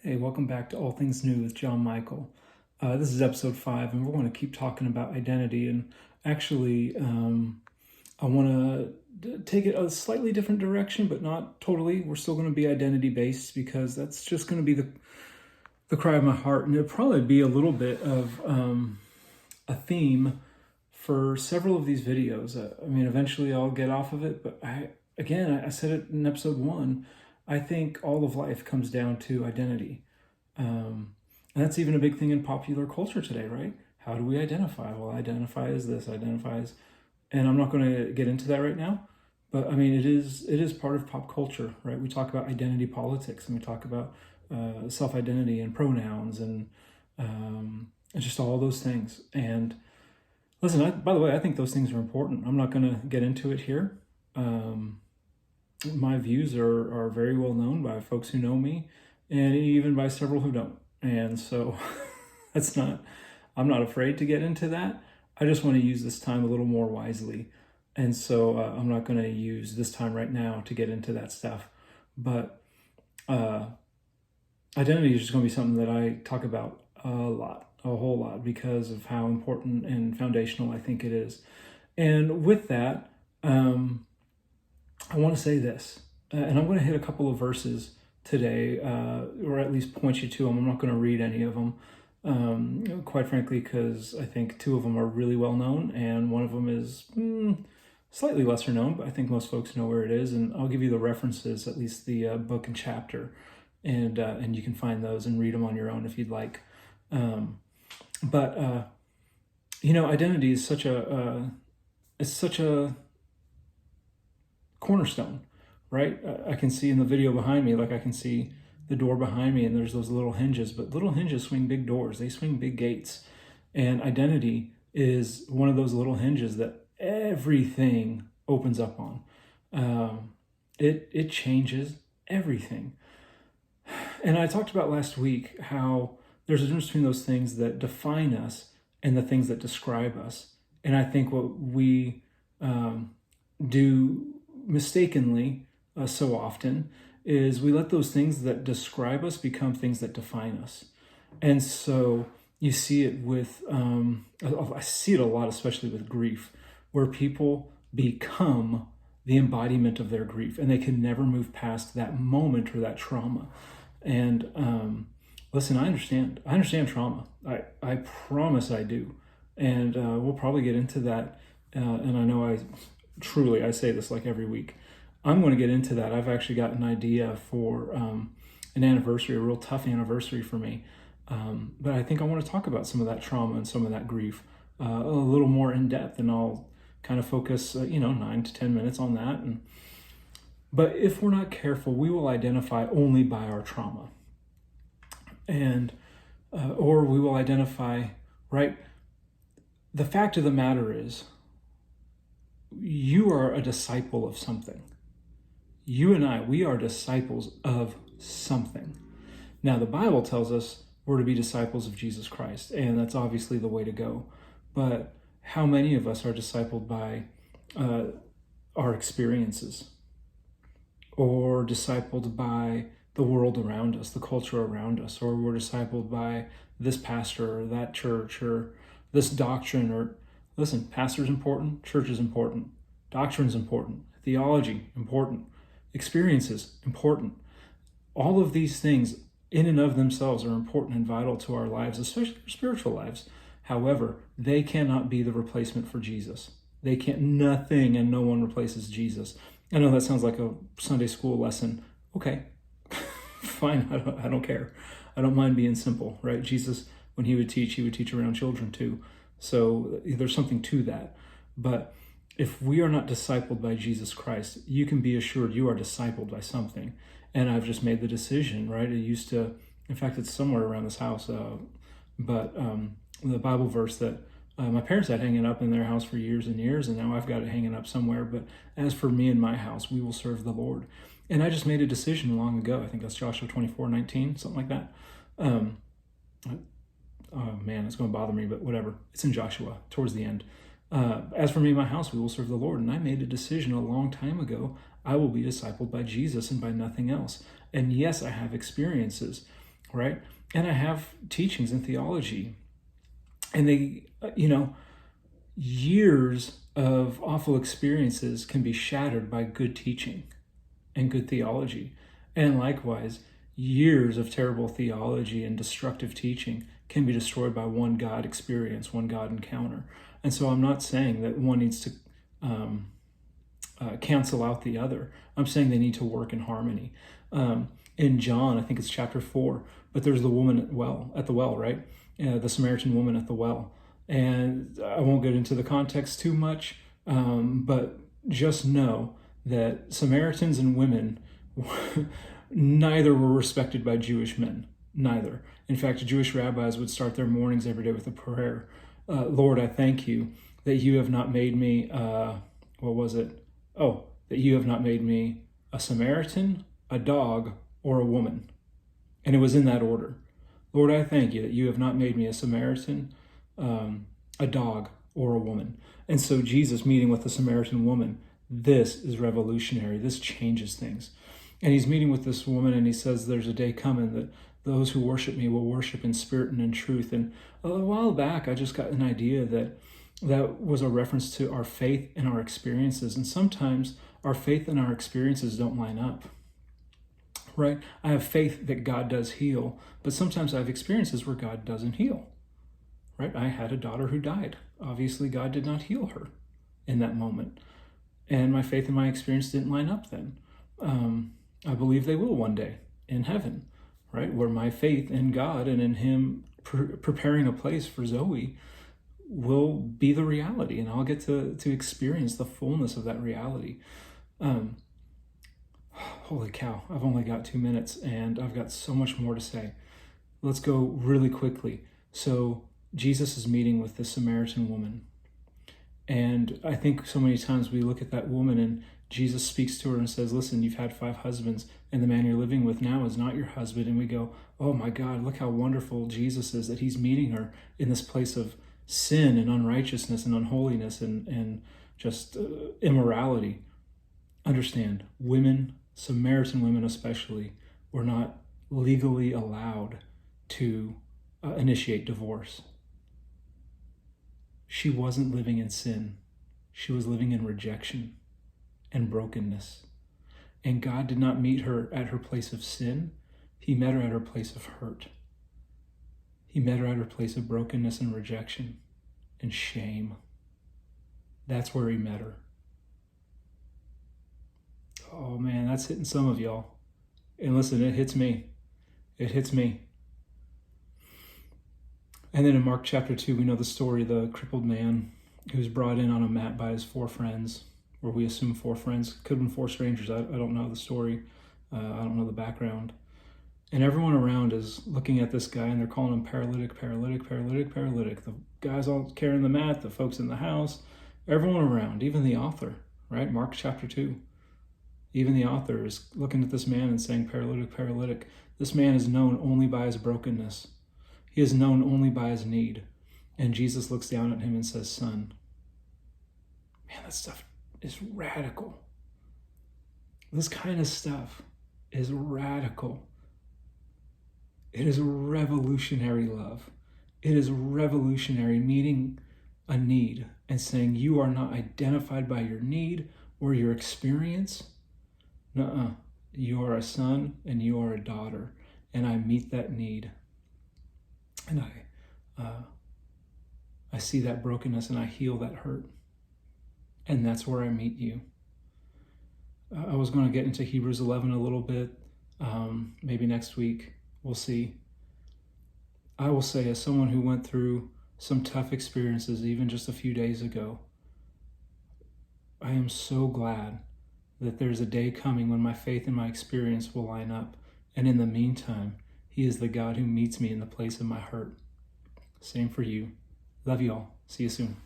Hey, welcome back to All Things New with John Michael. This is episode 5, and we're going to keep talking about identity. And actually, I want to take it a slightly different direction, but not totally. We're still going to be identity based because that's just going to be the cry of my heart. And it'll probably be a little bit of a theme for several of these videos. Eventually I'll get off of it, but I said it in episode 1. I think all of life comes down to identity. And that's even a big thing in popular culture today, right? How do we identify? Well, identify as this, identify as, and I'm not going to get into that right now, but it is part of pop culture, right? We talk about identity politics, and we talk about self-identity and pronouns and just all those things. And listen, by the way, I think those things are important. I'm not going to get into it here. My views are very well known by folks who know me, and even by several who don't. And so I'm not afraid to get into that. I just want to use this time a little more wisely. And so I'm not going to use this time right now to get into that stuff. But identity is just going to be something that I talk about a whole lot, because of how important and foundational I think it is. And with that, I want to say this, and I'm going to hit a couple of verses today, or at least point you to them. I'm not going to read any of them, quite frankly, because I think 2 of them are really well known, and one of them is slightly lesser known, but I think most folks know where it is. And I'll give you the references, at least the book and chapter, and you can find those and read them on your own if you'd like. But identity is such a cornerstone, right? I can see in the video behind me, like I can see the door behind me, and there's those little hinges, but little hinges swing big doors. They swing big gates. And identity is one of those little hinges that everything opens up on. It changes everything. And I talked about last week how there's a difference between those things that define us and the things that describe us. And I think what we do mistakenly so often is we let those things that describe us become things that define us. And so you see it with, I see it a lot, especially with grief, where people become the embodiment of their grief, and they can never move past that moment or that trauma. And listen, I understand trauma. I promise I do. And we'll probably get into that. And I know I say this like every week. I'm going to get into that. I've actually got an idea for an anniversary, a real tough anniversary for me. But I think I want to talk about some of that trauma and some of that grief a little more in depth, and I'll kind of focus, 9 to 10 minutes on that. But if we're not careful, we will identify only by our trauma, and or we will identify, right? The fact of the matter is, you are a disciple of something. You and we are disciples of something. Now, the Bible tells us we're to be disciples of Jesus Christ, and that's obviously the way to go. But how many of us are discipled by our experiences, or discipled by the world around us, the culture around us, or we're discipled by this pastor or that church or this doctrine? Or listen, pastor's important, church is important, doctrine's important, theology important, experiences important. All of these things in and of themselves are important and vital to our lives, especially our spiritual lives. However, they cannot be the replacement for Jesus. They can't. Nothing and no one replaces Jesus. I know that sounds like a Sunday school lesson. Okay, fine. I don't care. I don't mind being simple, right? Jesus, when he would teach around children too. So there's something to that. But if we are not discipled by Jesus Christ, you can be assured you are discipled by something. And I've just made the decision, right? In fact, it's somewhere around this house, but the Bible verse that my parents had hanging up in their house for years and years, and now I've got it hanging up somewhere. But as for me and my house, we will serve the Lord. And I just made a decision long ago. I think that's Joshua 24:19, something like that. Oh man, it's going to bother me, but whatever. It's in Joshua, towards the end. As for me and my house, we will serve the Lord. And I made a decision a long time ago. I will be discipled by Jesus and by nothing else. And yes, I have experiences. right? And I have teachings in theology, and they, years of awful experiences can be shattered by good teaching and good theology. And likewise, years of terrible theology and destructive teaching can be destroyed by one God experience, one God encounter. And so I'm not saying that one needs to cancel out the other. I'm saying they need to work in harmony. In John, I think it's chapter 4, but there's the woman at the well, right? The Samaritan woman at the well. And I won't get into the context too much, but just know that Samaritans and women, neither were respected by Jewish men. Neither. In fact, Jewish rabbis would start their mornings every day with a prayer. Lord, I thank you that you have not made me, that you have not made me a Samaritan, a dog, or a woman. And it was in that order. Lord, I thank you that you have not made me a Samaritan, a dog, or a woman. And so Jesus meeting with the Samaritan woman, this is revolutionary. This changes things. And he's meeting with this woman, and he says there's a day coming that those who worship me will worship in spirit and in truth. And a while back, I just got an idea that was a reference to our faith and our experiences. And sometimes our faith and our experiences don't line up, right? I have faith that God does heal, but sometimes I have experiences where God doesn't heal, right? I had a daughter who died. Obviously, God did not heal her in that moment. And my faith and my experience didn't line up then. I believe they will one day in heaven, right? Where my faith in God and in Him preparing a place for Zoe will be the reality, and I'll get to experience the fullness of that reality. Holy cow, I've only got 2 minutes, and I've got so much more to say. Let's go really quickly. So Jesus is meeting with the Samaritan woman. And I think so many times we look at that woman and Jesus speaks to her and says, listen, you've had 5 husbands and the man you're living with now is not your husband. And we go, oh my God, look how wonderful Jesus is that he's meeting her in this place of sin and unrighteousness and unholiness and just immorality. Understand, women, Samaritan women especially, were not legally allowed to initiate divorce. She wasn't living in sin. She was living in rejection and brokenness. And God did not meet her at her place of sin. He met her at her place of hurt. He met her at her place of brokenness and rejection and shame. That's where he met her. Oh man, that's hitting some of y'all. And listen, it hits me. It hits me. And then in Mark chapter 2, we know the story, the crippled man who's brought in on a mat by his 4 friends, or we assume 4 friends. Could have been 4 strangers. I don't know the story. I don't know the background. And everyone around is looking at this guy, and they're calling him paralytic, paralytic, paralytic, paralytic. The guys all carrying the mat, the folks in the house, everyone around, even the author, right? Mark chapter 2. Even the author is looking at this man and saying, paralytic, paralytic. This man is known only by his brokenness. He is known only by his need. And Jesus looks down at him and says, son. Man, that stuff is radical. This kind of stuff is radical. It is revolutionary love. It is revolutionary meeting a need and saying you are not identified by your need or your experience. Nuh-uh. You are a son and you are a daughter, and I meet that need. And I see that brokenness and I heal that hurt. And that's where I meet you. I was going to get into Hebrews 11 a little bit, maybe next week. We'll see. I will say, as someone who went through some tough experiences even just a few days ago, I am so glad that there's a day coming when my faith and my experience will line up. And in the meantime, He is the God who meets me in the place of my hurt. Same for you. Love you all. See you soon.